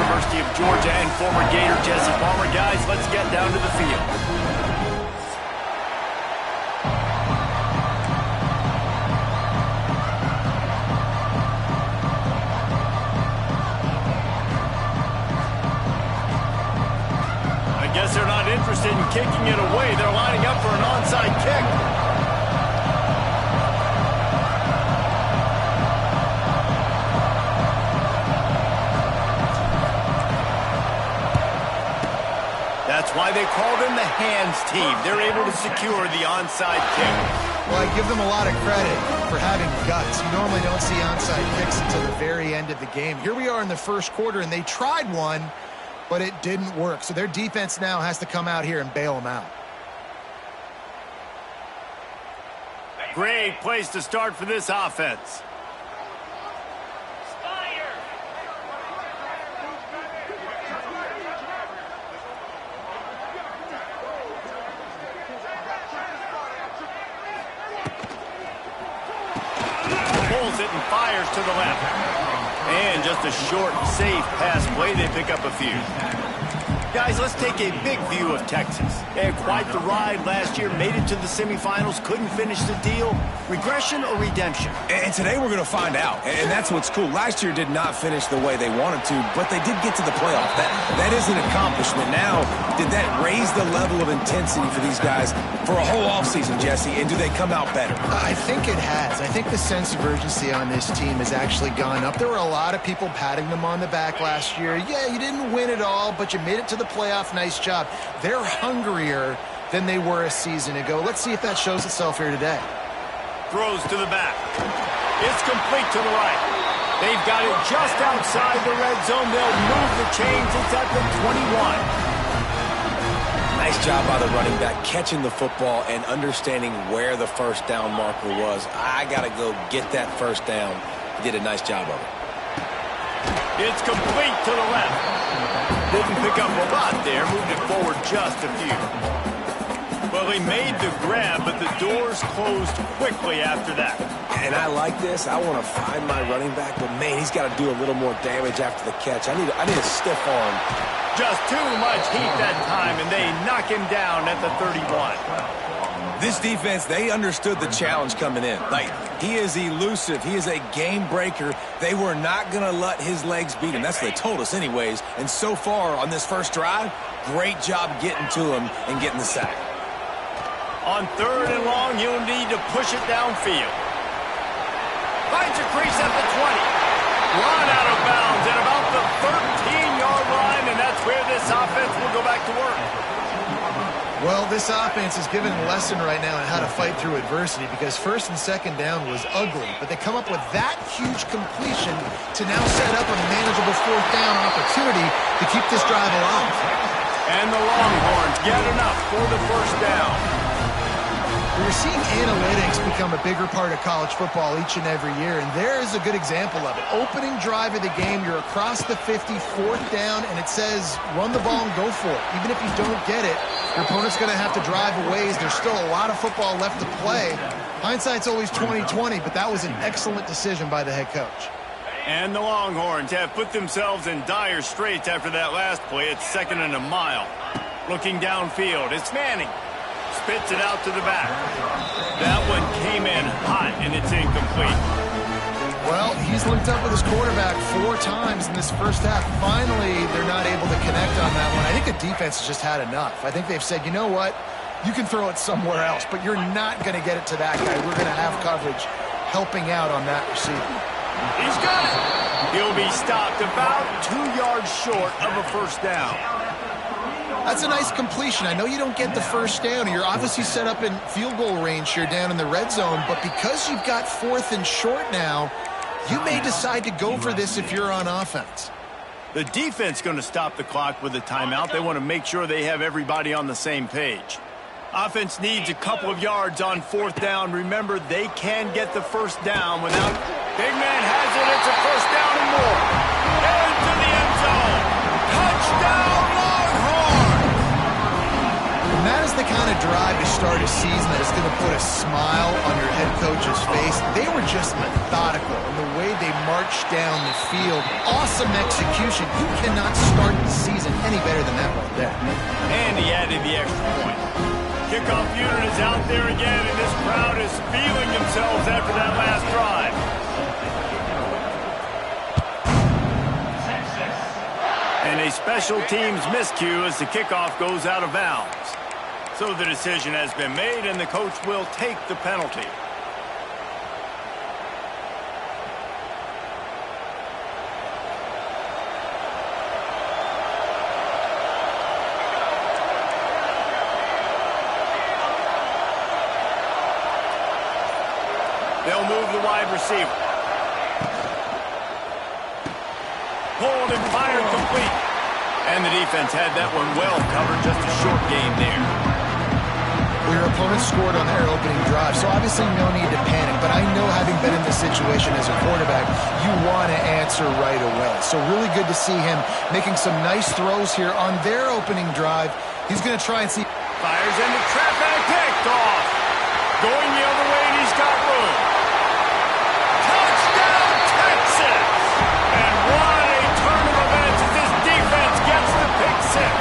University of Georgia and former Gator Jesse Palmer. Guys, let's get down to the field. I guess they're not interested in kicking it away. They're lining up for an onside kick. That's why they call them the hands team. They're able to secure the onside kick. Well, I give them a lot of credit for having guts. You normally don't see onside kicks until the very end of the game. Here we are in the first quarter, and they tried one, but it didn't work. So their defense now has to come out here and bail them out. Great place to start for this offense. Pulls it and fires to the left. And just a short, safe pass play. They pick up a few. Guys, let's take a big view of Texas. They had quite the ride last year, made it to the semifinals, couldn't finish the deal. Regression or redemption? And today we're going to find out. And that's what's cool. Last year did not finish the way they wanted to, but they did get to the playoff. That is an accomplishment. Now, did that raise the level of intensity for these guys for a whole offseason, Jesse? And do they come out better? I think it has. I think the sense of urgency on this team has actually gone up. There were a lot of people patting them on the back last year. Yeah, you didn't win it all, but you made it to the playoff. Nice job. They're hungrier than they were a season ago. Let's see if that shows itself here today. Throws to the back. It's complete to the right. They've got it just outside the red zone. They'll move the chains. It's at the 21. Nice job by the running back, catching the football and understanding where the first down marker was. I got to go get that first down. He did a nice job of it. It's complete to the left. Didn't pick up a lot there. Moved it forward just a few. Well, he made the grab, but the doors closed quickly after that. And I like this. I want to find my running back, but, man, he's got to do a little more damage after the catch. I need a stiff arm. Just too much heat that time, and they knock him down at the 31. This defense, they understood the challenge coming in. Like, he is elusive. He is a game breaker. They were not going to let his legs beat him. That's what they told us anyways. And so far on this first drive, great job getting to him and getting the sack. On 3rd and long, you'll need to push it downfield. Finds a crease at the 20. Run out of bounds at about the 13-yard line, and that's where this offense will go back to work. Well, this offense is given a lesson right now on how to fight through adversity because 1st and 2nd down was ugly, but they come up with that huge completion to now set up a manageable 4th down opportunity to keep this drive alive. And the Longhorns get enough for the first down. We're seeing analytics become a bigger part of college football each and every year, and there is a good example of it. Opening drive of the game, you're across the 50, 4th down, and it says run the ball and go for it. Even if you don't get it, your opponent's going to have to drive a ways. There's still a lot of football left to play. Hindsight's always 20/20, but that was an excellent decision by the head coach. And the Longhorns have put themselves in dire straits after that last play. It's 2nd and a mile. Looking downfield, it's Manning. Spits it out to the back. That one came in hot, and it's incomplete. Well, he's linked up with his quarterback 4 times in this first half. Finally, they're not able to connect on that one. I think the defense has just had enough. I think they've said, you know what? You can throw it somewhere else, but you're not going to get it to that guy. We're going to have coverage helping out on that receiver. He's got it. He'll be stopped about 2 yards short of a first down. That's a nice completion. I know you don't get the first down. You're obviously set up in field goal range here down in the red zone, but because you've got 4th and short now, you may decide to go for this if you're on offense. The defense going to stop the clock with a timeout. They want to make sure they have everybody on the same page. Offense needs a couple of yards on 4th down. Remember, they can get the first down without... Big man has it. It's a first down and more. Into the end zone. Touchdown, Longhorns! And that is the kind of drive you start start a season that is going to put a smile on your head coach's face. They were just methodical in the way they marched down the field. Awesome execution. You cannot start the season any better than that right there. And he added the extra point. Kickoff unit is out there again, and this crowd is feeling themselves after that last drive. And a special teams miscue as the kickoff goes out of bounds. So the decision has been made, and the coach will take the penalty. They'll move the wide receiver. Pulled and fired complete. And the defense had that one well covered. Just a short game there. Well, your opponent scored on their opening drive, so obviously no need to panic. But I know, having been in this situation as a quarterback, you want to answer right away. So really good to see him making some nice throws here on their opening drive. He's going to try and see. Fires into trap and picked off. Going the other way, and he's got room. Touchdown, Texas! And what a turn of events as this defense gets the pick six.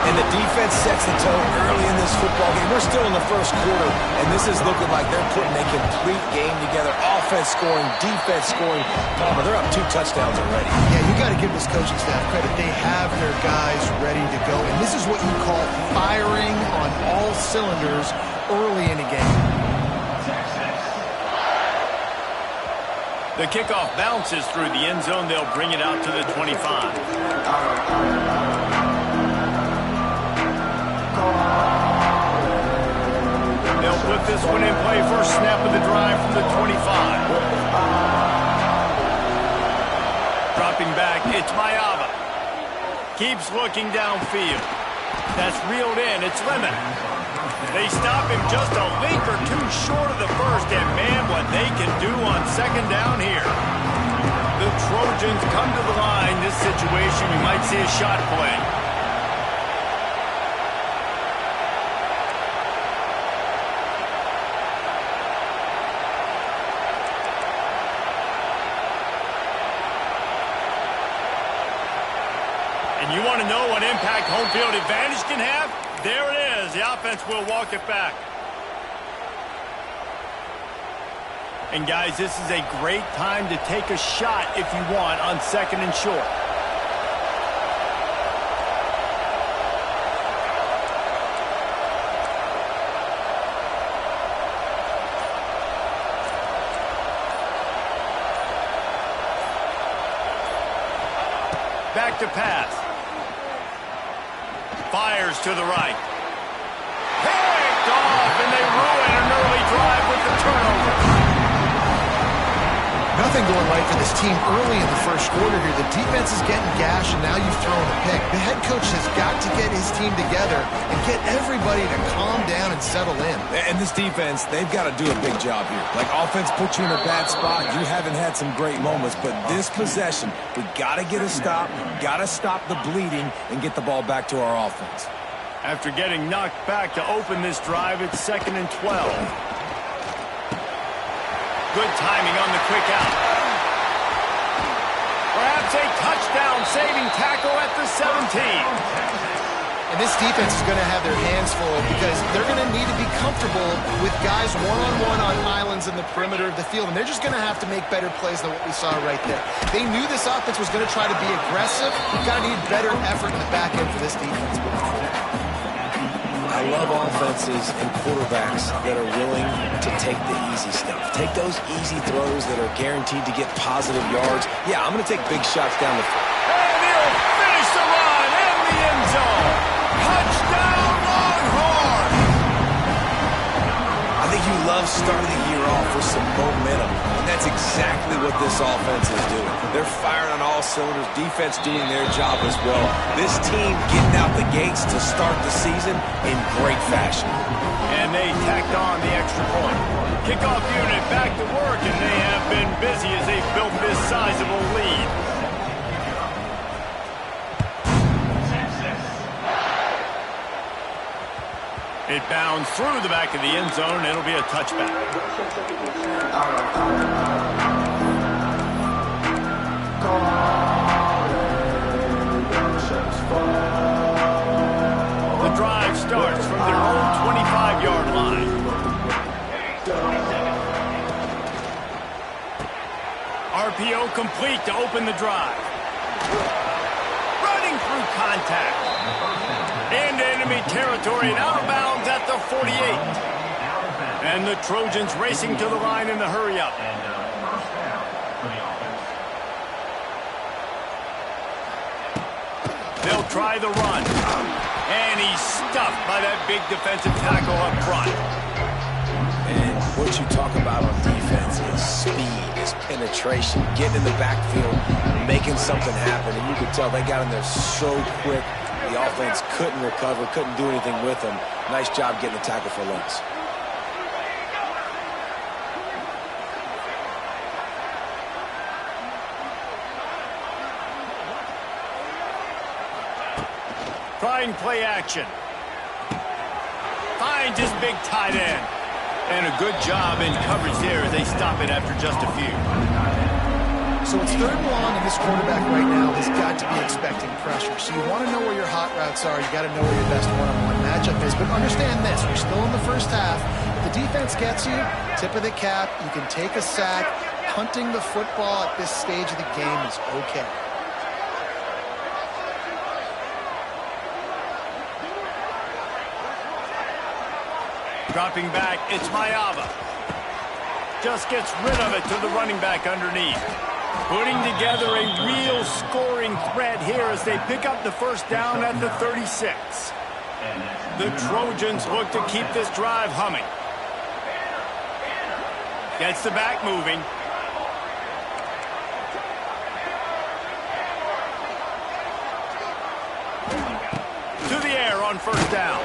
And the defense sets the tone early in this football game. We're still in the first quarter, and this is looking like they're putting a complete game together. Offense scoring, defense scoring. Palmer, they're up 2 touchdowns already. Yeah, you got to give this coaching staff credit. They have their guys ready to go, and this is what you call firing on all cylinders early in a game. The kickoff bounces through the end zone. They'll bring it out to the 25. They'll put this one in play. First snap of the drive from the 25. Dropping back, it's Mayava. Keeps looking downfield. That's reeled in. It's Lemon. They stop him just a link or two short of the first, and man, what they can do on second down here. The Trojans come to the line. This situation, you might see a shot play. And you want to know what impact home field advantage can have? There it is. The offense will walk it back. And guys, this is a great time to take a shot if you want on second and short. Back to pass. Fires to the right. Picked off, and they ruin an early drive with the turnover. Nothing going right for this team early in the first quarter here. The defense is getting gashed, and now you've thrown a pick. The head coach has got to get his team together and get everybody to calm down and settle in. And this defense, they've got to do a big job here. Like, offense put you in a bad spot. You haven't had some great moments, but this possession, we got to get a stop, got to stop the bleeding, and get the ball back to our offense. After getting knocked back to open this drive, it's 2nd and 12. Good timing on the quick out. Perhaps a touchdown-saving tackle at the 17. And this defense is going to have their hands full because they're going to need to be comfortable with guys one-on-one on islands in the perimeter of the field. And they're just going to have to make better plays than what we saw right there. They knew this offense was going to try to be aggressive. You've got to need better effort in the back end for this defense. I love offenses and quarterbacks that are willing to take the easy stuff. Take those easy throws that are guaranteed to get positive yards. Yeah, I'm going to take big shots down the field. And he'll finish the run in the end zone. Touchdown, Longhorns! I think you love starting the year off with some momentum, and that's exactly what this offense is doing. They're firing on all cylinders, defense doing their job as well. This team getting out the gates to start the season in great fashion. And they tacked on the extra point. Kickoff unit back to work, and they have been busy as they've built this sizable lead. It bounds through the back of the end zone. It'll be a touchback. The drive starts from their own 25-yard line. RPO complete to open the drive. Running through contact. Into enemy territory and out of bounds at the 48. And the Trojans racing to the line in the hurry-up. They'll try the run. And he's stuffed by that big defensive tackle up front. And what you talk about on defense is speed, is penetration, getting in the backfield, making something happen. And you could tell they got in there so quick. The offense couldn't recover, couldn't do anything with them. Nice job getting the tackle for loss. Trying play action. Finds his big tight end. And a good job in coverage there as they stop it after just a few. So it's 3rd and long, and this quarterback right now has got to be expecting pressure. So you want to know where your hot routes are. You got to know where your best one-on-one matchup is. But understand this, we're still in the first half. If the defense gets you, tip of the cap, you can take a sack. Punting the football at this stage of the game is okay. Dropping back, it's Mayava. Just gets rid of it to the running back underneath. Putting together a real scoring threat here as they pick up the first down at the 36. The Trojans look to keep this drive humming. Gets the back moving. To the air on first down.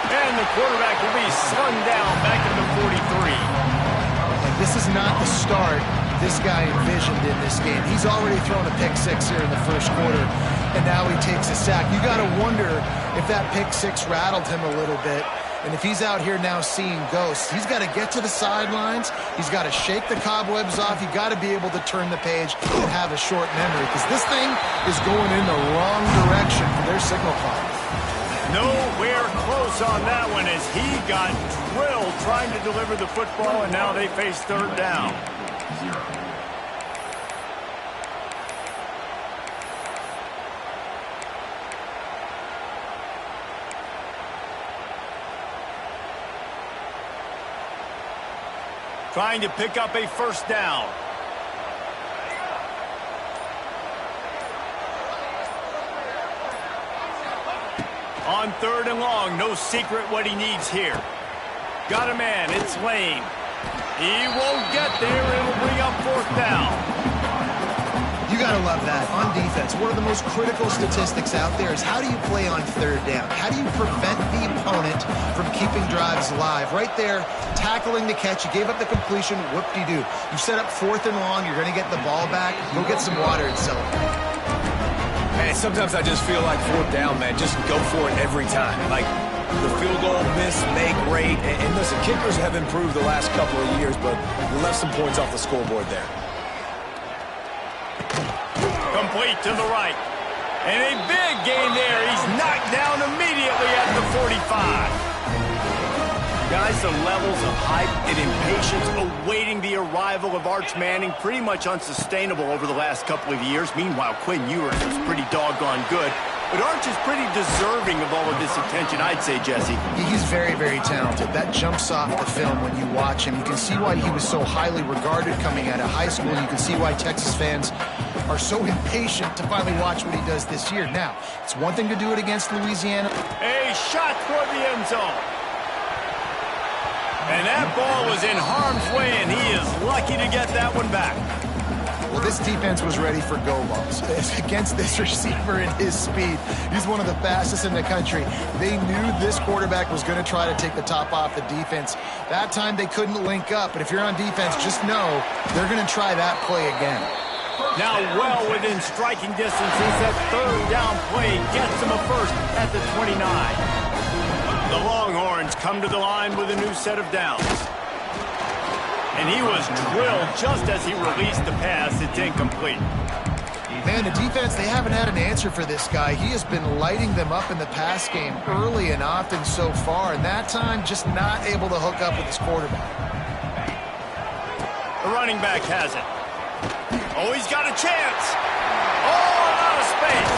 And the quarterback will be slung down back at the 43. And this is not the start this guy envisioned in this game. He's already thrown a pick six here in the first quarter, and now he takes a sack. You got to wonder if that pick six rattled him a little bit. And if he's out here now seeing ghosts, he's got to get to the sidelines. He's got to shake the cobwebs off. You got to be able to turn the page and have a short memory, because this thing is going in the wrong direction for their signal call. Nowhere close on that one as he got drilled trying to deliver the football, and now they face 3rd down. Trying to pick up a first down. On 3rd and long, no secret what he needs here. Got a man, it's Lane. He won't get there, it'll bring up 4th down. You got to love that. On defense, one of the most critical statistics out there is how do you play on 3rd down? How do you prevent the opponent from keeping drives alive? Right there, tackling the catch. You gave up the completion, whoop-de-doo. You set up 4th and long, you're going to get the ball back. Go get some water and celebrate. Man, sometimes I just feel like 4th down, man, just go for it every time. Like, the field goal, miss, make, great. And listen, kickers have improved the last couple of years, but we left some points off the scoreboard there. Complete to the right. And a big gain there. He's knocked down immediately at the 45. Guys, the levels of hype and impatience awaiting the arrival of Arch Manning pretty much unsustainable over the last couple of years. Meanwhile, Quinn Ewers was pretty doggone good. But Arch is pretty deserving of all of this attention, I'd say, Jesse. He's very, very talented. That jumps off the film when you watch him. You can see why he was so highly regarded coming out of high school. You can see why Texas fans are so impatient to finally watch what he does this year. Now, it's one thing to do it against Louisiana. A shot toward the end zone. And that ball was in harm's way, and he is lucky to get that one back. Well, this defense was ready for go balls. Against this receiver and his speed, he's one of the fastest in the country. They knew this quarterback was going to try to take the top off the defense. That time they couldn't link up, but if you're on defense, just know they're going to try that play again. Now well within striking distance is that 3rd down play. Gets him a first at the 29. The Longhorns come to the line with a new set of downs. And he was drilled just as he released the pass. It's incomplete. Man, the defense, they haven't had an answer for this guy. He has been lighting them up in the pass game early and often so far, and that time just not able to hook up with his quarterback. The running back has it. Oh, he's got a chance. Oh, out of space.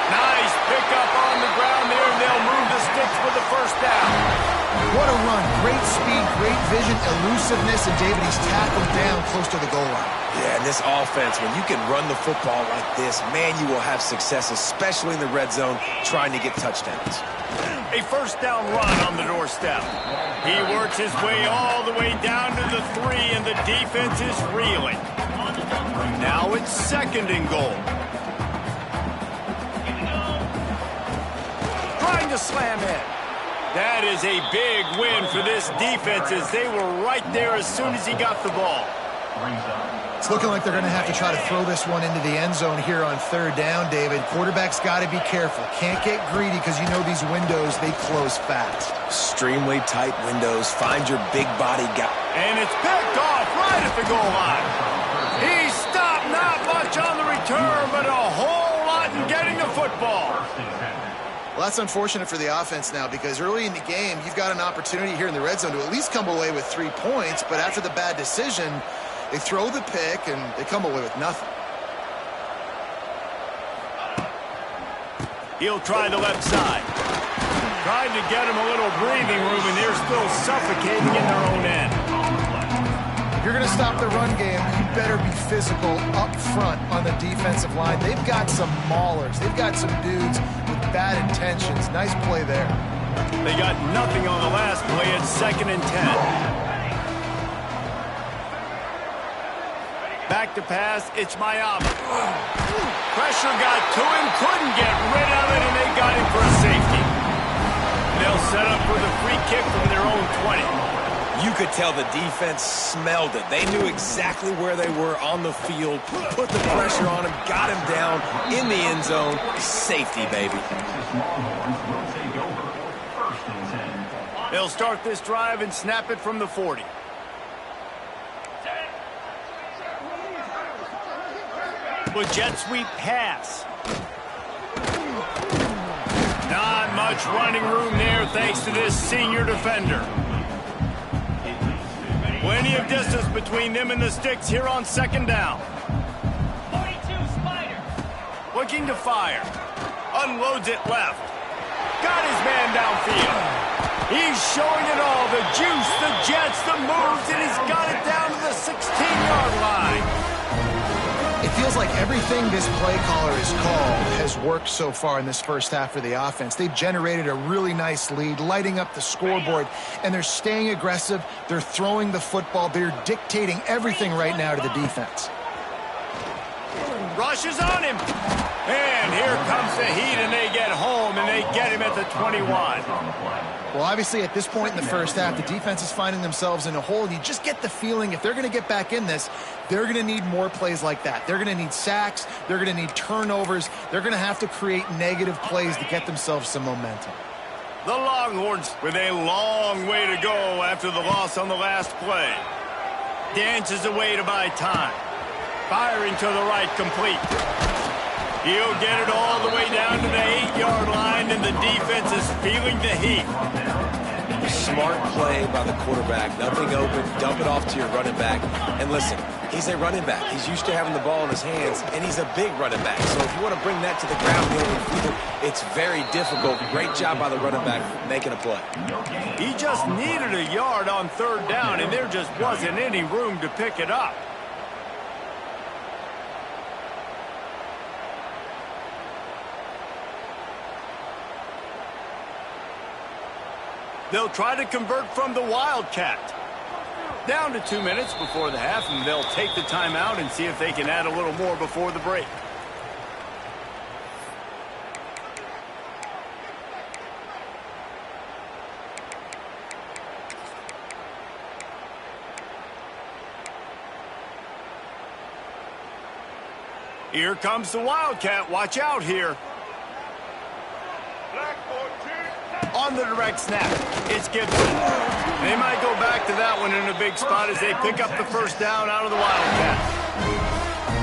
Nice pickup on the ground there, and they'll move the sticks with the first down. What a run. Great speed, great vision, elusiveness, and David, he's tackled down close to the goal line. Yeah, and this offense, when you can run the football like this, man, you will have success, especially in the red zone, trying to get touchdowns. A first down run on the doorstep. He works his way all the way down to the 3, and the defense is reeling. Now it's 2nd and goal. Trying to slam in. That is a big win for this defense as they were right there as soon as he got the ball. It's looking like they're going to have to try to throw this one into the end zone here on 3rd down, David. Quarterback's got to be careful. Can't get greedy because you know these windows, they close fast. Extremely tight windows. Find your big body guy. And it's picked off right at the goal line. He stopped, not much on the return, but a whole lot in getting the football. Well, that's unfortunate for the offense now because early in the game, you've got an opportunity here in the red zone to at least come away with 3 points, but after the bad decision, they throw the pick and they come away with nothing. He'll try the left side. Tried to get him a little breathing room, and they're still suffocating in their own end. If you're going to stop the run game, you better be physical up front on the defensive line. They've got some maulers. They've got some dudes with bad intentions. Nice play there. They got nothing on the last play. It's 2nd and 10. Back to pass, it's Miami. Pressure got to him, couldn't get rid of it, and they got him for a safety. They'll set up for the free kick from their own 20. You could tell the defense smelled it. They knew exactly where they were on the field, put the pressure on him, got him down in the end zone. Safety, baby. They'll start this drive and snap it from the 40. With jet sweep pass. Not much running room there thanks to this senior defender. Plenty of distance between them and the sticks here on 2nd down. 42 Spider. Looking to fire. Unloads it left. Got his man downfield. He's showing it all. The juice, the jets, the moves, and he's got it down to the 16-yard line. It feels like everything this play caller has called has worked so far in this first half for the offense. They've generated a really nice lead, lighting up the scoreboard, and they're staying aggressive. They're throwing the football. They're dictating everything right now to the defense. Rushes on him. And here comes the heat, and they get home, and they get him at the 21. Well, obviously, at this point in the first half, the defense is finding themselves in a hole. You just get the feeling if they're going to get back in this, they're going to need more plays like that. They're going to need sacks. They're going to need turnovers. They're going to have to create negative plays to get themselves some momentum. The Longhorns with a long way to go after the loss on the last play. Dances away to buy time. Firing to the right, complete. He'll get it all the way down to the 8-yard line, and the defense is feeling the heat. Smart play by the quarterback. Nothing open. Dump it off to your running back. And listen, he's a running back. He's used to having the ball in his hands, and he's a big running back. So if you want to bring that to the ground, it's very difficult. Great job by the running back making a play. He just needed a yard on 3rd down, and there just wasn't any room to pick it up. They'll try to convert from the Wildcat. Down to 2 minutes before the half, and they'll take the timeout and see if they can add a little more before the break. Here comes the Wildcat. Watch out here. Black 14. On the direct snap, it's Gibson. They might go back to that one in a big spot as they pick up the first down out of the Wildcats.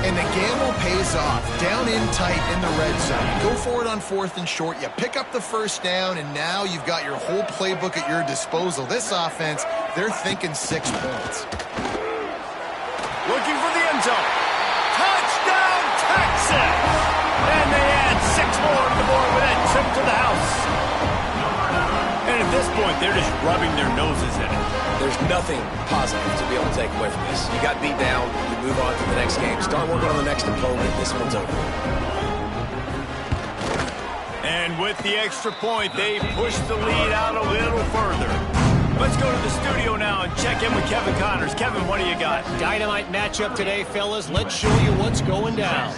And the gamble pays off. Down in tight in the red zone. You go for it on 4th and short. You pick up the first down, and now you've got your whole playbook at your disposal. This offense, they're thinking 6 points. Looking for the end zone. Touchdown, Texas! And they add 6 more to the board with that trip to the house. And at this point, they're just rubbing their noses in it. There's nothing positive to be able to take away from this. You got beat down, you move on to the next game. Start working on the next opponent. This one's over. And with the extra point, they push the lead out a little further. Let's go to the studio now and check in with Kevin Connors. Kevin, what do you got? Dynamite matchup today, fellas. Let's show you what's going down.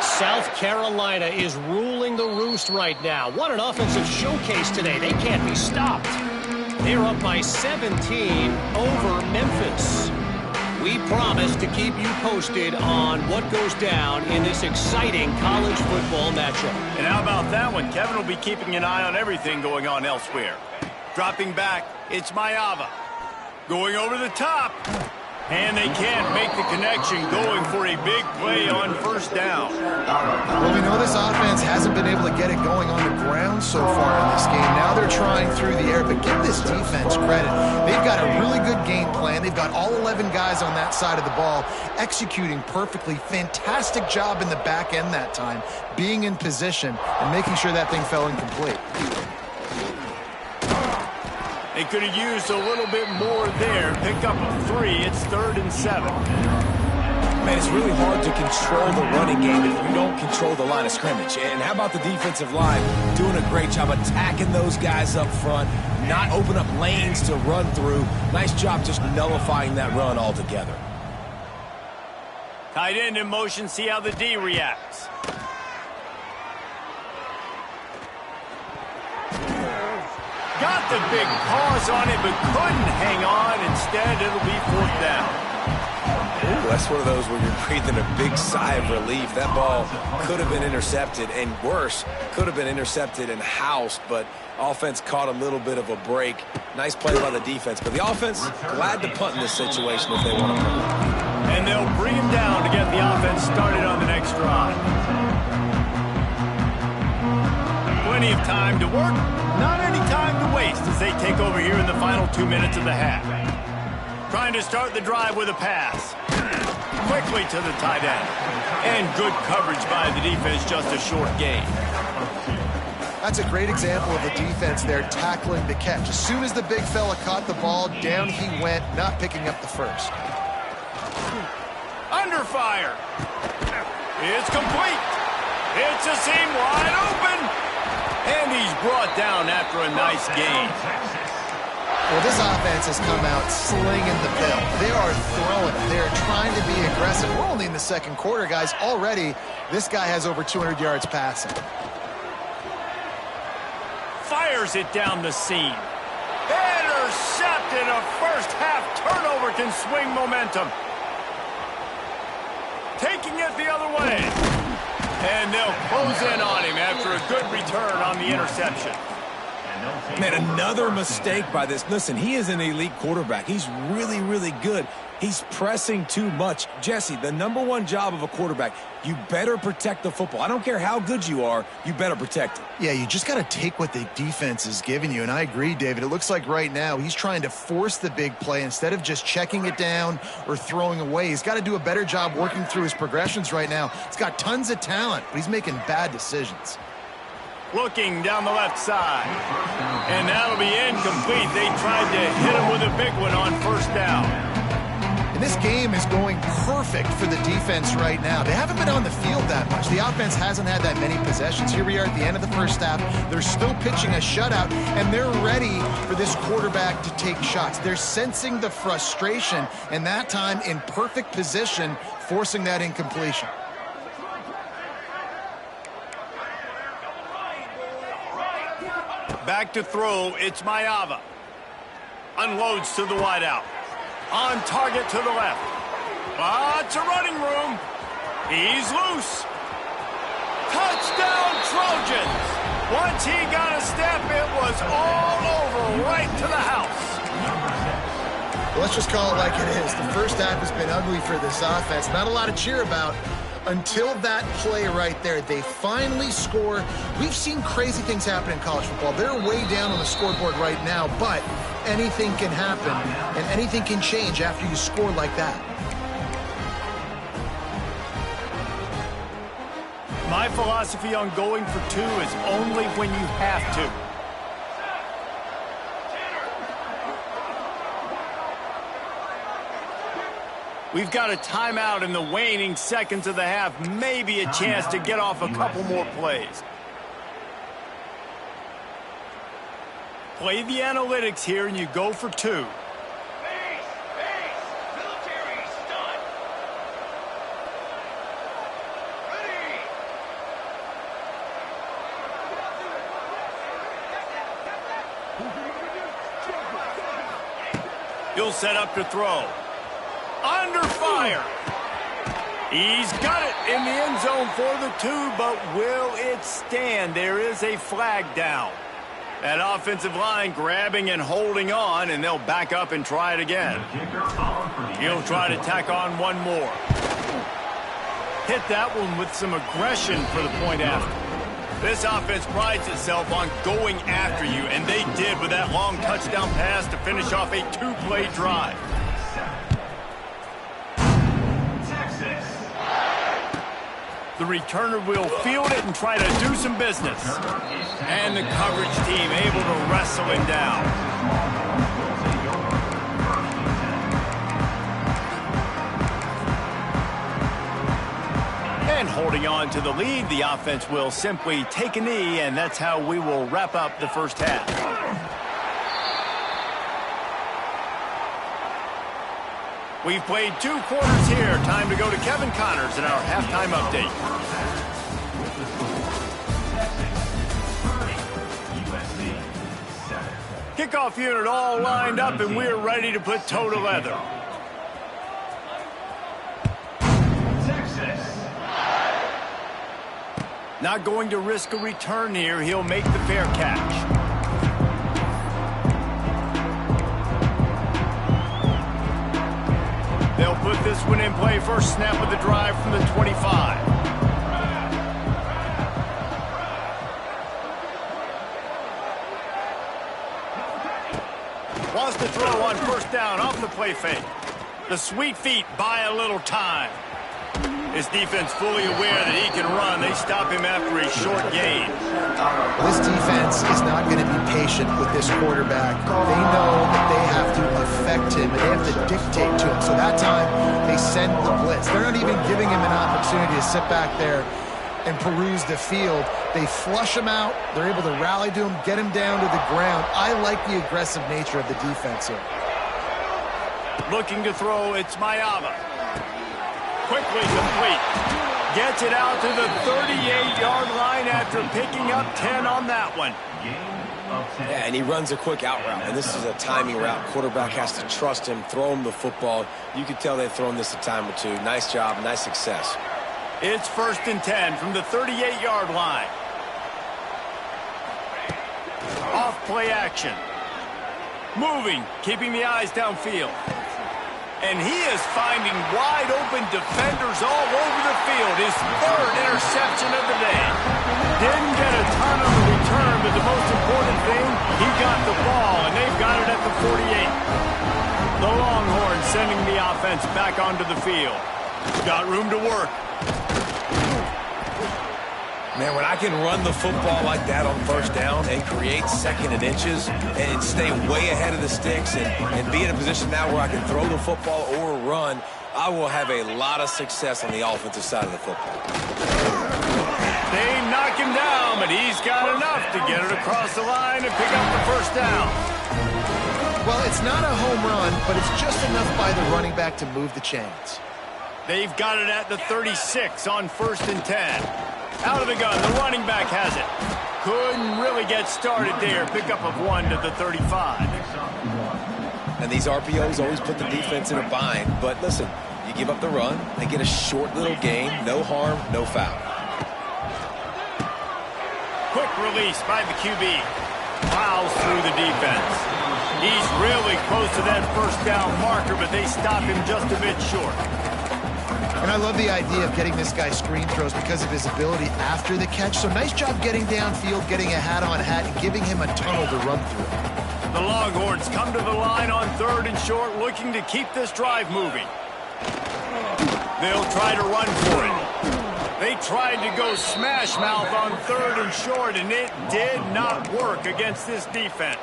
South Carolina is ruling the roost right now. What an offensive showcase today. They can't be stopped. They're up by 17 over Memphis. We promise to keep you posted on what goes down in this exciting college football matchup. And how about that one? Kevin will be keeping an eye on everything going on elsewhere. Dropping back, it's Mayava. Going over the top. And they can't make the connection, going for a big play on first down. Well, we know this offense hasn't been able to get it going on the ground so far in this game. Now they're trying through the air, but give this defense credit. They've got a really good game plan. They've got all 11 guys on that side of the ball executing perfectly. Fantastic job in the back end that time, being in position and making sure that thing fell incomplete. They could have used a little bit more there. Pick up 3. It's 3rd and 7. Man, it's really hard to control the running game if you don't control the line of scrimmage. And how about the defensive line doing a great job attacking those guys up front, not open up lanes to run through. Nice job just nullifying that run altogether. Tight end in motion, see how the D reacts. Got the big pause on it, but couldn't hang on. Instead, it'll be 4th down. Ooh, that's one of those where you're breathing a big sigh of relief. That ball could have been intercepted, and worse, could have been intercepted and housed, but offense caught a little bit of a break. Nice play by the defense, but the offense glad to punt in this situation if they want to punt. And they'll bring him down to get the offense started on the next drive. Plenty of time to work, not any time to waste as they take over here in the final 2 minutes of the half. Trying to start the drive with a pass. Quickly to the tight end. And good coverage by the defense, just a short gain. That's a great example of the defense there tackling the catch. As soon as the big fella caught the ball, down he went, not picking up the first. Under fire. It's complete. It's a seam wide open. And he's brought down after a nice gain. Well, this offense has come out slinging the bill. They are throwing it. They're trying to be aggressive. We're only in the second quarter, guys. Already, this guy has over 200 yards passing. Fires it down the seam. Intercepted. A first-half turnover can swing momentum. Taking it the other way. And they'll close in on him after a good return on the interception. Man, another mistake by this. Listen, he is an elite quarterback. He's really, really good. He's pressing too much. Jesse, the #1 job of a quarterback, you better protect the football. I don't care how good you are, you better protect it. Yeah, you just got to take what the defense is giving you. And I agree, David. It looks like right now he's trying to force the big play instead of just checking it down or throwing away. He's got to do a better job working through his progressions right now. He's got tons of talent, but he's making bad decisions. Looking down the left side. And that'll be incomplete. They tried to hit him with a big one on first down. And this game is going perfect for the defense right now. They haven't been on the field that much. The offense hasn't had that many possessions. Here we are at the end of the first half. They're still pitching a shutout, and they're ready for this quarterback to take shots. They're sensing the frustration, and that time in perfect position, forcing that incompletion. Back to throw, it's Mayava. Unloads to the wideout. On target to the left. Lots of running room. He's loose. Touchdown, Trojans! Once he got a step, it was all over, right to the house. Well, let's just call it like it is. The first half has been ugly for this offense. Not a lot to cheer about until that play right there. They finally score. We've seen crazy things happen in college football. They're way down on the scoreboard right now, but anything can happen, and anything can change after you score like that. My philosophy on going for two is only when you have to. We've got a timeout in the waning seconds of the half. Maybe a chance to get off a couple more plays. Play the analytics here and you go for two. Military, stun. Ready. He'll set up to throw. Under fire. He's got it in the end zone for the two, but will it stand? There is a flag down. That offensive line grabbing and holding on, and they'll back up and try it again. He'll try to tack on one more. Hit that one with some aggression for the point after. This offense prides itself on going after you, and they did with that long touchdown pass to finish off a two-play drive. The returner will field it and try to do some business. And the coverage team able to wrestle him down. And holding on to the lead, the offense will simply take a knee, and that's how we will wrap up the first half. We've played 2 quarters here. Time to go to Kevin Connors in our halftime update. Kickoff unit all lined up, and we're ready to put toe to leather. Not going to risk a return here. He'll make the fair catch. They'll put this one in play. First snap of the drive from the 25. Wants to throw on first down off the play fake. The sweet feet buy a little time. His defense fully aware that he can run. They stop him after a short gain. This defense is not going to be patient with this quarterback. They know that they have to affect him, and they have to dictate to him. So that time, they send the blitz. They're not even giving him an opportunity to sit back there and peruse the field. They flush him out. They're able to rally to him, get him down to the ground. I like the aggressive nature of the defense here. Looking to throw, it's Mayava. Quickly complete. Gets it out to the 38-yard line after picking up 10 on that one. Yeah, and he runs a quick out route, and this is a timing route. Quarterback has to trust him, throw him the football. You can tell they've thrown this a time or two. Nice job, nice success. It's 1st and 10 from the 38-yard line. Off play action. Moving, keeping the eyes downfield. And he is finding wide-open defenders all over the field. His 3rd interception of the day. Didn't get a ton on the return, but the most important thing, he got the ball, and they've got it at the 48. The Longhorns sending the offense back onto the field. Got room to work. Man, when I can run the football like that on first down and create 2nd and inches and stay way ahead of the sticks and be in a position now where I can throw the football or run, I will have a lot of success on the offensive side of the football. They knock him down, but he's got enough to get it across the line and pick up the first down. Well, it's not a home run, but it's just enough by the running back to move the chains. They've got it at the 36 on 1st and 10. Out of the gun, the running back has it. Couldn't really get started there. Pickup of 1 to the 35. And these RPOs always put the defense in a bind. But listen, you give up the run, they get a short little gain, no harm, no foul. Quick Quick release by the QB. Plows through the defense. He's really close to that first down marker, but they stop him just a bit short. And I love the idea of getting this guy screen throws because of his ability after the catch. So nice job getting downfield, getting a hat-on-hat, and giving him a tunnel to run through. The Longhorns come to the line on 3rd and short, looking to keep this drive moving. They'll try to run for it. They tried to go smash mouth on 3rd and short, and it did not work against this defense.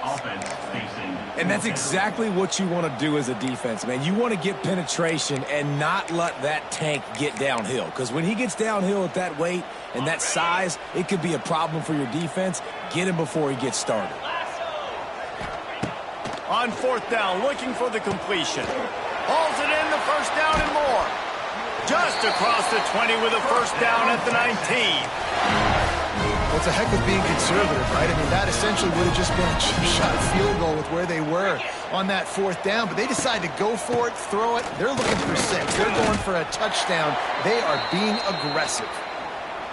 And that's exactly what you want to do as a defense, man. You want to get penetration and not let that tank get downhill. Because when he gets downhill at that weight and that size, it could be a problem for your defense. Get him before he gets started. On 4th down, looking for the completion. Hauls it in, the first down and more. Just across the 20 with a first down at the 19. Well, it's a heck of being conservative, right? I mean, that essentially would have just been a chip-shot field goal with where they were on that 4th down. But they decide to go for it, throw it. They're looking for 6. They're going for a touchdown. They are being aggressive.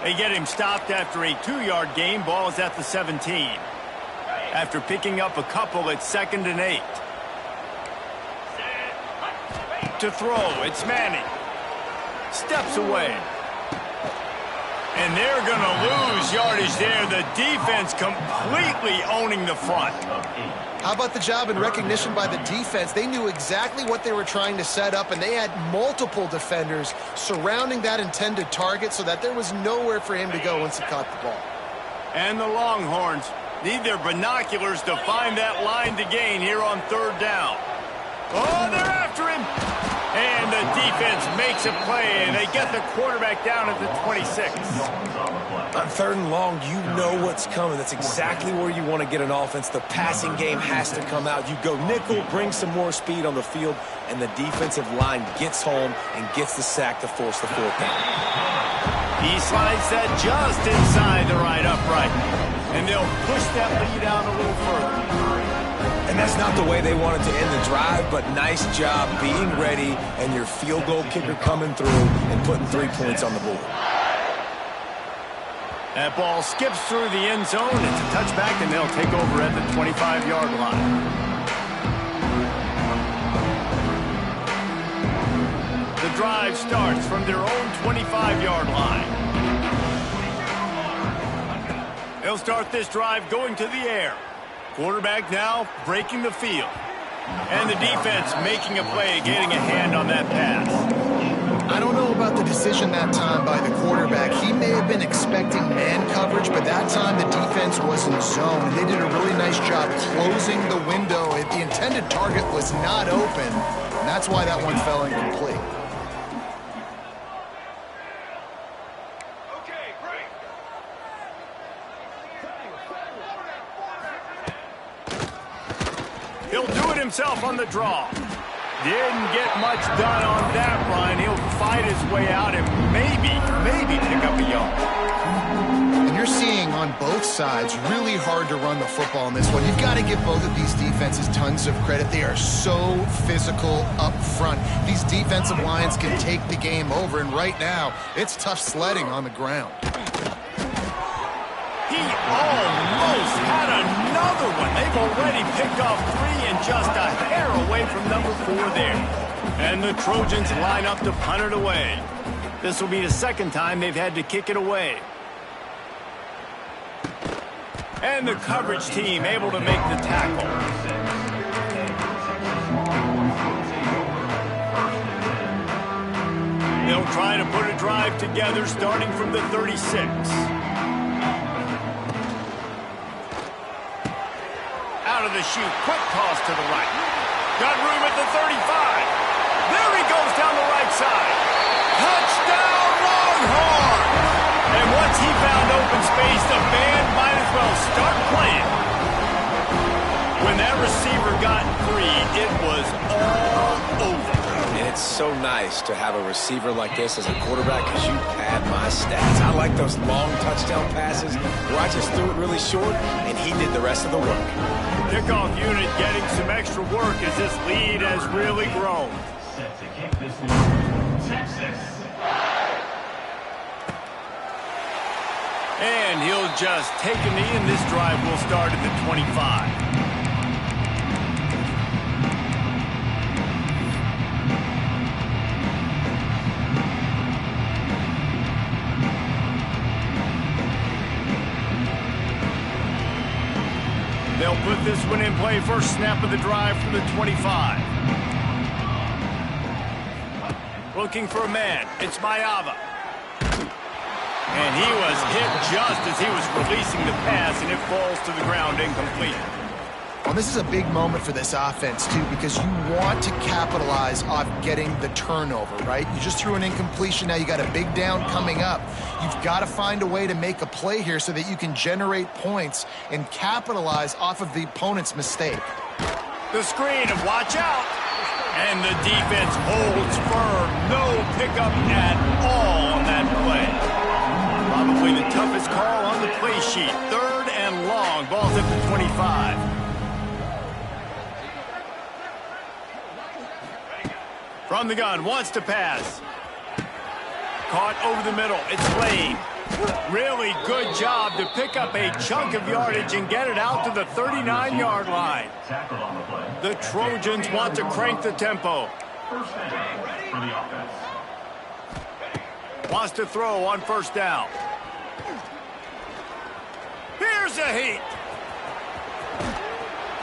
They get him stopped after a 2-yard gain. Ball is at the 17. After picking up a couple, it's 2nd and 8. To throw, it's Manning. Steps away. And they're going to lose yardage there. The defense completely owning the front. How about the job and recognition by the defense? They knew exactly what they were trying to set up, and they had multiple defenders surrounding that intended target so that there was nowhere for him to go once he caught the ball. And the Longhorns need their binoculars to find that line to gain here on 3rd down. Oh, they're after him. And the defense makes a play, and they get the quarterback down at the 26. On 3rd and long, you know what's coming. That's exactly where you want to get an offense. The passing game has to come out. You go nickel, bring some more speed on the field, and the defensive line gets home and gets the sack to force the 4th down. He slides that just inside the right upright, and they'll push that lead out a little further. And that's not the way they wanted to end the drive, but nice job being ready and your field goal kicker coming through and putting 3 points on the board. That ball skips through the end zone. It's a touchback, and they'll take over at the 25-yard line. The drive starts from their own 25-yard line. They'll start this drive going to the air. Quarterback now breaking the field. And the defense making a play, getting a hand on that pass. I don't know about the decision that time by the quarterback. He may have been expecting man coverage, but that time the defense was in zone. And they did a really nice job closing the window. The intended target was not open, and that's why that one fell incomplete. He'll do it himself on the draw. Didn't get much done on that run. He'll fight his way out and maybe pick up a yard. And you're seeing on both sides really hard to run the football in this one. You've got to give both of these defenses tons of credit. They are so physical up front. These defensive lines can take the game over, and right now it's tough sledding on the ground. He almost had another one. They've already picked off 3 and just a hair away from number 4 there. And the Trojans line up to punt it away. This will be the 2nd time they've had to kick it away. And the coverage team able to make the tackle. They'll try to put a drive together starting from the 36. Out of the chute, quick toss to the right. Got room at the 35. There he goes down the right side. Touchdown, Longhorn! And once he found open space, the band might as well start playing. When that receiver got free, it was all over. And it's so nice to have a receiver like this as a quarterback because you pad my stats. I like those long touchdown passes where I just threw it really short and he did the rest of the work. Kickoff unit getting some extra work as this lead has really grown. Set to kick this one, Texas. And he'll just take a knee, and this drive will start at the 25. They'll put this one in play. First snap of the drive from the 25. Looking for a man. It's Mayava. And he was hit just as he was releasing the pass, and it falls to the ground incomplete. Well, this is a big moment for this offense, too, because you want to capitalize off getting the turnover, right? You just threw an incompletion. Now you got a big down coming up. You've got to find a way to make a play here so that you can generate points and capitalize off of the opponent's mistake. The screen, and watch out. And the defense holds firm. No pickup at all on that play. Probably the toughest call on the play sheet. Third and long. Ball's at the 25. From the gun, wants to pass. Caught over the middle. It's Lane. Really good job to pick up a chunk of yardage and get it out to the 39-yard line. The Trojans want to crank the tempo. Wants to throw on first down. Here's a heat.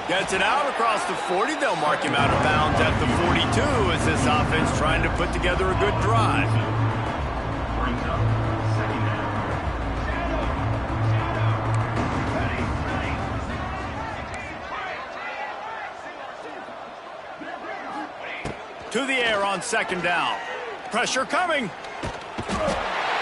Gets it out across the 40. They'll mark him out of bounds at the 42 as this offense trying to put together a good drive. To the air on second down. Pressure coming.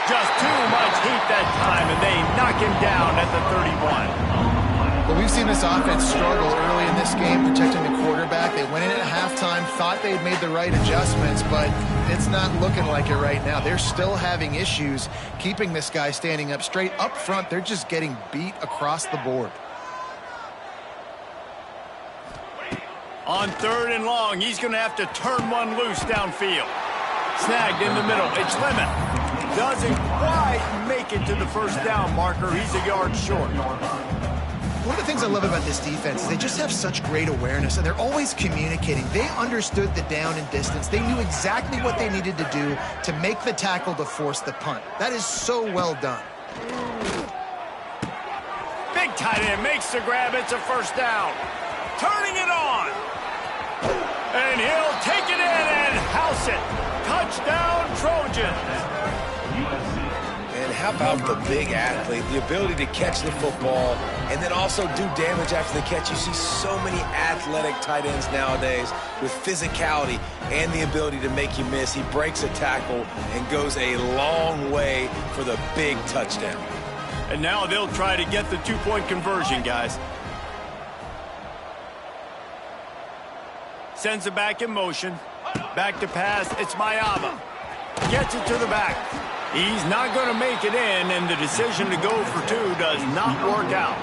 Just too much heat that time, and they knock him down at the 31. Well, we've seen this offense struggle early in this game protecting the quarterback. They went in at halftime, thought they had made the right adjustments, but it's not looking like it right now. They're still having issues keeping this guy standing up straight. Up front, they're just getting beat across the board. On third and long, he's going to have to turn one loose downfield. Snagged in the middle. It's Lemon. Doesn't quite make it to the first down marker. He's a yard short. One of the things I love about this defense is they just have such great awareness, and they're always communicating. They understood the down and distance. They knew exactly what they needed to do to make the tackle to force the punt. That is so well done. Big tight end makes the grab. It's a first down. Turning it on. And he'll take it in and house it. Touchdown, Trojans. And how about the big athlete, the ability to catch the football and then also do damage after the catch. You see so many athletic tight ends nowadays with physicality and the ability to make you miss. He breaks a tackle and goes a long way for the big touchdown. And now they'll try to get the two-point conversion, guys. Sends it back in motion. Back to pass. It's Mayava. Gets it to the back. He's not going to make it in, and the decision to go for two does not work out.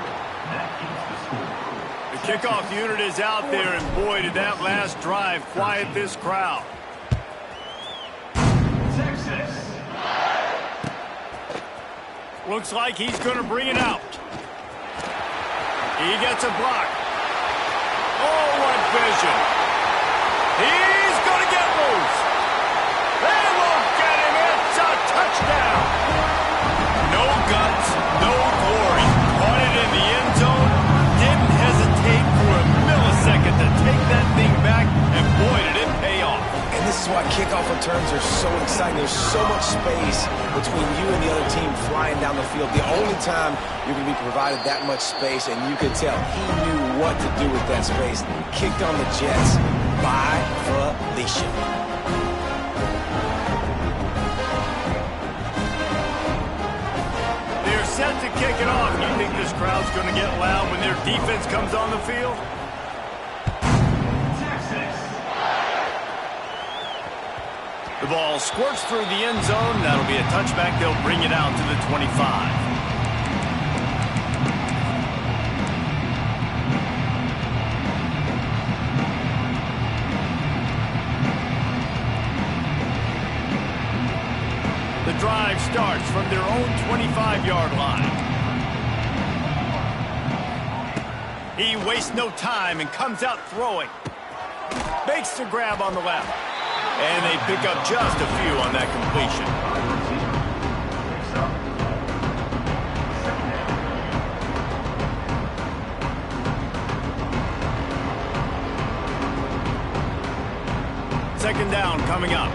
The kickoff unit is out there, and boy, did that last drive quiet this crowd. Looks like he's going to bring it out. He gets a block. Oh, what vision. He's going to get loose. They won't get him. It's a touchdown. No guts, no glory. Caught it in the end zone. Didn't hesitate for a millisecond to take that thing back, and boy, did it pay off. And this is why kickoff returns are so exciting. There's so much space between you and the other team flying down the field. The only time you're going to be provided that much space, and you could tell he knew what to do with that space. Kicked on the Jets by Felicia. They're set to kick it off. You think this crowd's going to get loud when their defense comes on the field? The ball squirts through the end zone. That'll be a touchback. They'll bring it out to the 25. The drive starts from their own 25-yard line. He wastes no time and comes out throwing. Makes the grab on the left. And they pick up just a few on that completion. Second down coming up.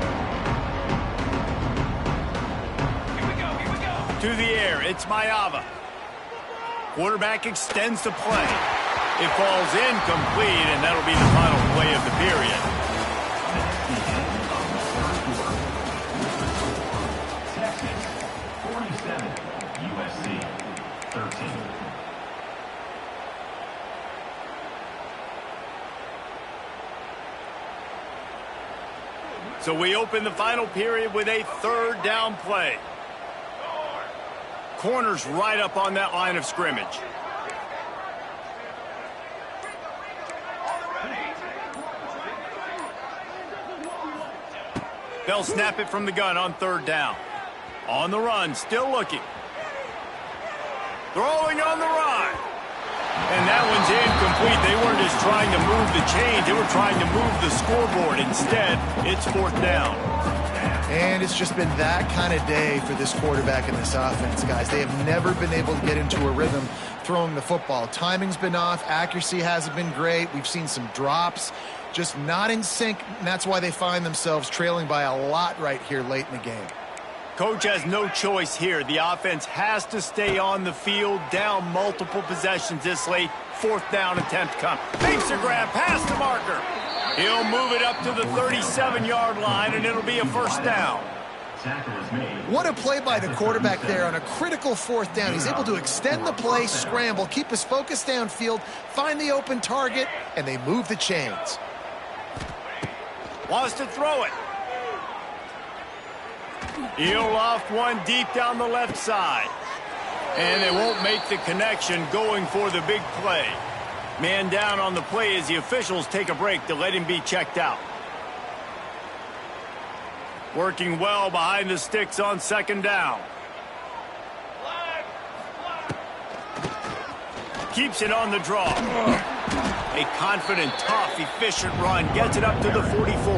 Here we go. To the air, it's Mayava. Quarterback extends the play. It falls incomplete, and that'll be the final play of the period. So we open the final period with a third down play. Corner's right up on that line of scrimmage. They'll snap it from the gun on third down. On the run, still looking. Throwing on the run. And that one's incomplete. They weren't just trying to move the chains. They were trying to move the scoreboard. Instead, it's fourth down. And it's just been that kind of day for this quarterback and this offense, guys. They have never been able to get into a rhythm throwing the football. Timing's been off. Accuracy hasn't been great. We've seen some drops. Just not in sync, and that's why they find themselves trailing by a lot right here late in the game. Coach has no choice here. The offense has to stay on the field, down multiple possessions this late. Fourth down attempt come. Makes a grab past the marker. He'll move it up to the 37-yard line, and it'll be a first down. What a play by the quarterback there on a critical fourth down. He's able to extend the play, scramble, keep his focus downfield, find the open target, and they move the chains. Wants to throw it. He'll loft one deep down the left side. And they won't make the connection going for the big play. Man down on the play as the officials take a break to let him be checked out. Working well behind the sticks on second down. Keeps it on the draw. A confident, tough, efficient run. Gets it up to the 44.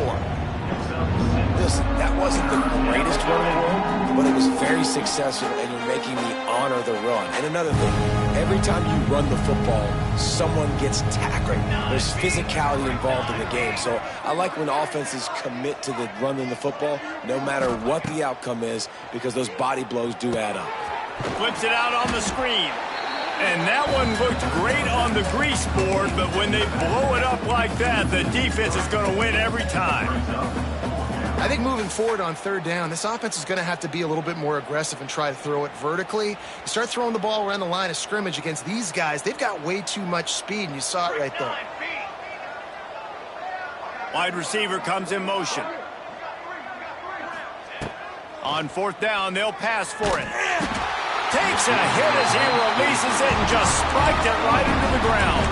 Listen, that wasn't the greatest run in the world, but it was very successful, and you're making me honor the run. And another thing, every time you run the football, someone gets tackled. There's physicality involved in the game. So I like when offenses commit to the running the football, no matter what the outcome is, because those body blows do add up. Flips it out on the screen. And that one looked great on the grease board, but when they blow it up like that, the defense is going to win every time. I think moving forward on third down, this offense is going to have to be a little bit more aggressive and try to throw it vertically. You start throwing the ball around the line of scrimmage against these guys, they've got way too much speed, and you saw it right there. Wide receiver comes in motion. On fourth down, they'll pass for it. Takes a hit as he releases it and just spiked it right into the ground.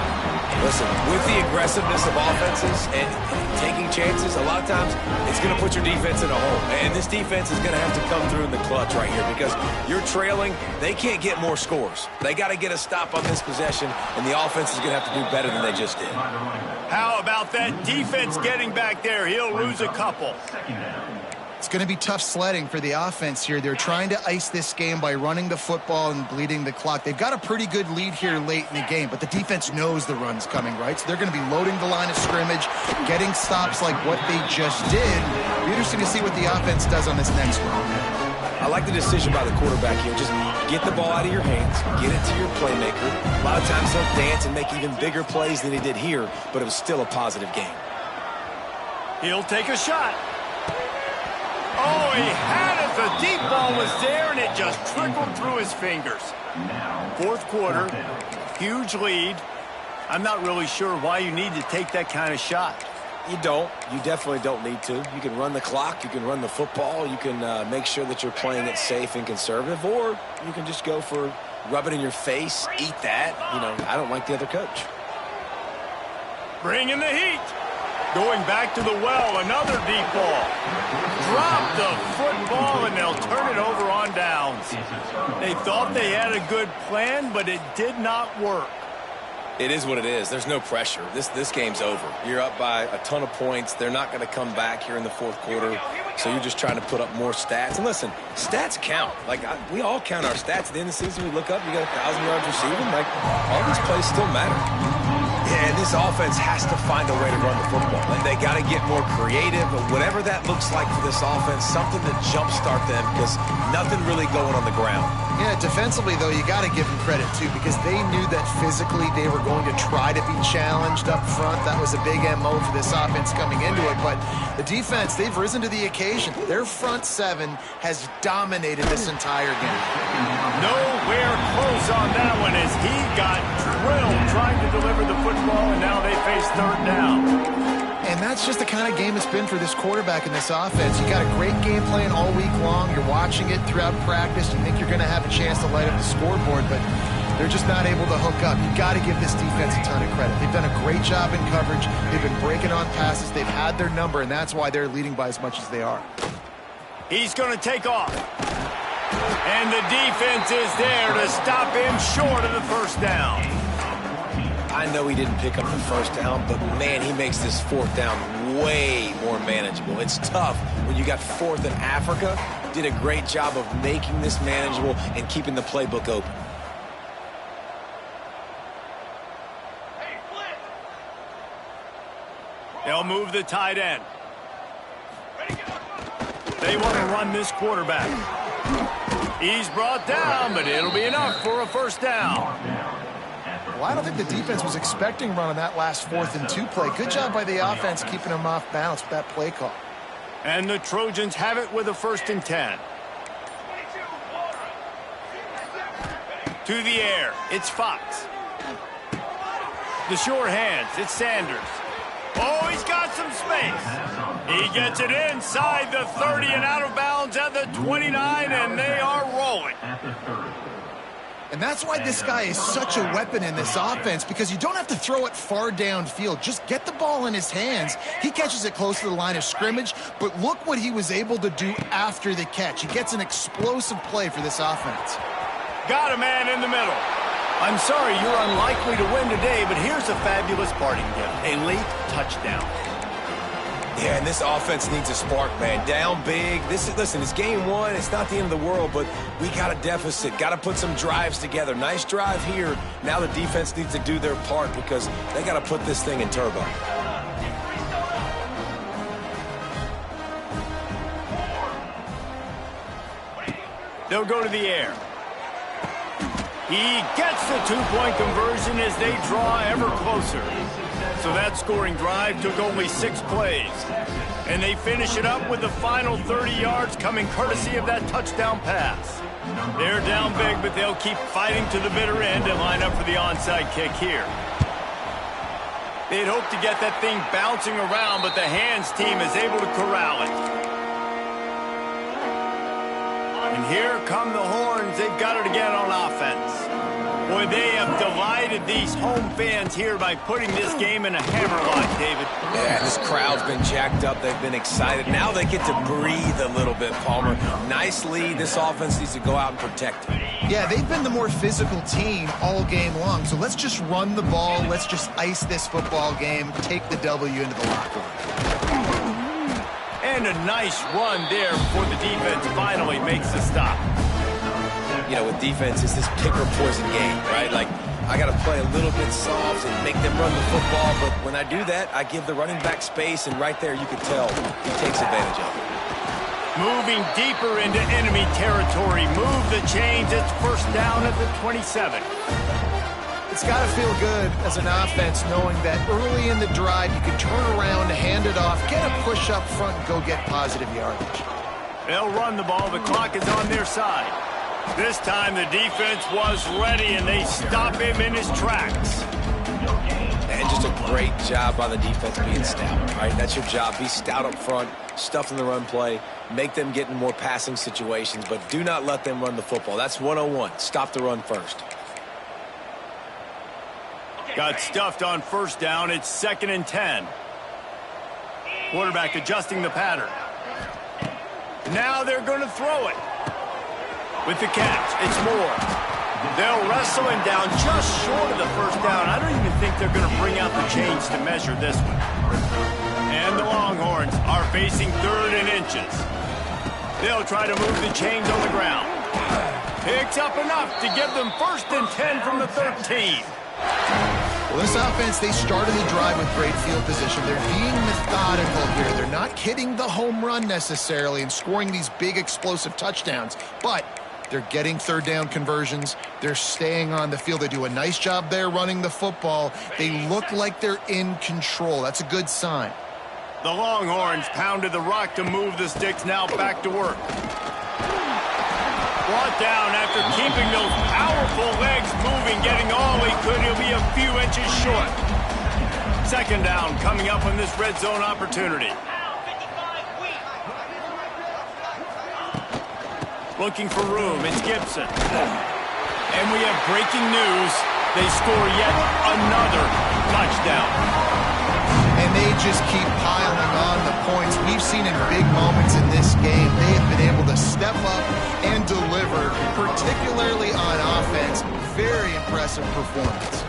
Listen, with the aggressiveness of offenses and taking chances, a lot of times it's going to put your defense in a hole. And this defense is going to have to come through in the clutch right here because you're trailing. They can't get more scores. They got to get a stop on this possession, and the offense is going to have to do better than they just did. How about that defense getting back there? He'll lose a couple. It's going to be tough sledding for the offense here. They're trying to ice this game by running the football and bleeding the clock. They've got a pretty good lead here late in the game, but the defense knows the run's coming, right? So they're going to be loading the line of scrimmage, getting stops like what they just did. It'll be interesting to see what the offense does on this next one. I like the decision by the quarterback here. Just get the ball out of your hands, get it to your playmaker. A lot of times he'll dance and make even bigger plays than he did here, but it was still a positive game. He'll take a shot. Oh, he had it. The deep ball was there, and it just trickled through his fingers. Fourth quarter, huge lead. I'm not really sure why you need to take that kind of shot. You don't. You definitely don't need to. You can run the clock. You can run the football. You can make sure that you're playing it safe and conservative, or you can just go for rub it in your face, eat that. You know, I don't like the other coach. Bringing the heat. Going back to the well, another deep ball. Drop the football, and they'll turn it over on downs. They thought they had a good plan, but it did not work. It is what it is. There's no pressure. This game's over. You're up by a ton of points. They're not going to come back here in the fourth quarter. So you're just trying to put up more stats. And listen, stats count. Like, we all count our stats. At the end of the season, we look up, you got 1,000 yards receiving. Like, all these plays still matter. Yeah, and this offense has to find a way to run the football. And they got to get more creative. But whatever that looks like for this offense, something to jumpstart them because nothing really going on the ground. Yeah, defensively, though, you got to give them credit, too, because they knew that physically they were going to try to be challenged up front. That was a big MO for this offense coming into it. But the defense, they've risen to the occasion. Their front seven has dominated this entire game. Nowhere close on that one as he got drilled trying to deliver the football, and now they face third down. And that's just the kind of game it's been for this quarterback in this offense. You got a great game plan all week long. You're watching it throughout practice. You think you're going to have a chance to light up the scoreboard, but they're just not able to hook up. You got to give this defense a ton of credit. They've done a great job in coverage. They've been breaking on passes. They've had their number, and that's why they're leading by as much as they are. He's going to take off. And the defense is there to stop him short of the first down. I know he didn't pick up the first down, but, man, he makes this fourth down way more manageable. It's tough when you got fourth in Africa. Did a great job of making this manageable and keeping the playbook open. They'll move the tight end. They want to run this quarterback. He's brought down, but it'll be enough for a first down. Well, I don't think the defense was expecting running that last 4th and 2 play. Good job by the offense keeping them off balance with that play call. And the Trojans have it with a 1st and 10. To the air, it's Fox. The short hands, it's Sanders. Oh, he's got some space. He gets it inside the 30 and out of bounds at the 29, and they are rolling. And that's why this guy is such a weapon in this offense, because you don't have to throw it far downfield. Just get the ball in his hands. He catches it close to the line of scrimmage, but look what he was able to do after the catch. He gets an explosive play for this offense. Got a man in the middle. I'm sorry you're unlikely to win today, but here's a fabulous parting gift. A late touchdown. Yeah, and this offense needs a spark, man. Down big. Listen, it's game one. It's not the end of the world, but we got a deficit. Got to put some drives together. Nice drive here. Now the defense needs to do their part because they got to put this thing in turbo. They'll go to the air. He gets the two-point conversion as they draw ever closer. So that scoring drive took only 6 plays. And they finish it up with the final 30 yards coming courtesy of that touchdown pass. They're down big, but they'll keep fighting to the bitter end and line up for the onside kick here. They'd hoped to get that thing bouncing around, but the hands team is able to corral it. And here come the horns. They've got it again on offense. Boy, they have delighted these home fans here by putting this game in a hammerlock, David. Yeah, this crowd's been jacked up. They've been excited. Now they get to breathe a little bit, Palmer. Nice lead. This offense needs to go out and protect it. Yeah, they've been the more physical team all game long. So let's just run the ball. Let's just ice this football game. Take the W into the locker room. And a nice run there before the defense finally makes the stop. You know, with defense, it's this pick or poison game, right? Like, I got to play a little bit soft and make them run the football, but when I do that, I give the running back space, and right there you can tell he takes advantage of it. Moving deeper into enemy territory. Move the chains. It's first down at the 27. It's got to feel good as an offense knowing that early in the drive you can turn around, hand it off, get a push up front, and go get positive yardage. They'll run the ball. The clock is on their side. This time the defense was ready, and they stop him in his tracks. And just a great job by the defense being stout, right? That's your job. Be stout up front, stuff in the run play, make them get in more passing situations, but do not let them run the football. That's 101. Stop the run first. Got stuffed on first down. It's 2nd and 10. Quarterback adjusting the pattern. Now they're going to throw it. With the catch, it's Moore. They'll rest wrestling down just short of the first down. I don't even think they're going to bring out the chains to measure this one. And the Longhorns are facing 3rd and inches. They'll try to move the chains on the ground. Picks up enough to give them 1st and 10 from the 13. Well, this offense, they started the drive with great field position. They're being methodical here. They're not hitting the home run necessarily and scoring these big explosive touchdowns, but they're getting 3rd down conversions. They're staying on the field. They do a nice job there running the football. They look like they're in control. That's a good sign. The Longhorns pounded the rock to move the sticks, now back to work. Brought down after keeping those powerful legs moving, getting all he could. He'll be a few inches short. 2nd down coming up on this red zone opportunity. Looking for room, it's Gibson. And we have breaking news. They score yet another touchdown. And they just keep piling on the points. We've seen in big moments in this game, they have been able to step up and deliver, particularly on offense. Very impressive performance.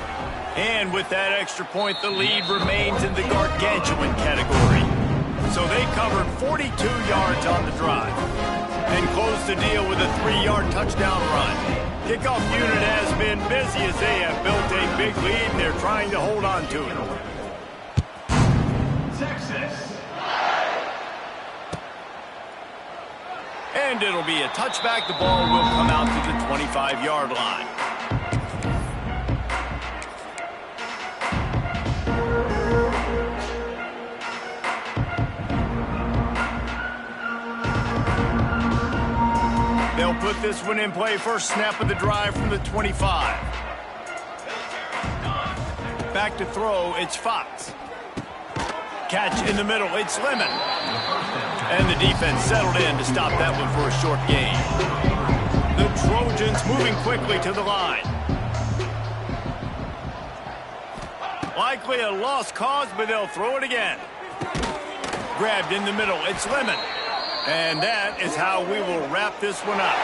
And with that extra point, the lead remains in the gargantuan category. So they covered 42 yards on the drive and closed the deal with a 3-yard touchdown run. Kickoff unit has been busy as they have built a big lead, and they're trying to hold on to it. And it'll be a touchback. The ball will come out to the 25-yard line. They'll put this one in play. First snap of the drive from the 25. Back to throw, it's Fox. Catch in the middle, it's Lemon. And the defense settled in to stop that one for a short gain. The Trojans moving quickly to the line. Likely a lost cause, but they'll throw it again. Grabbed in the middle, it's Lemon. And that is how we will wrap this one up.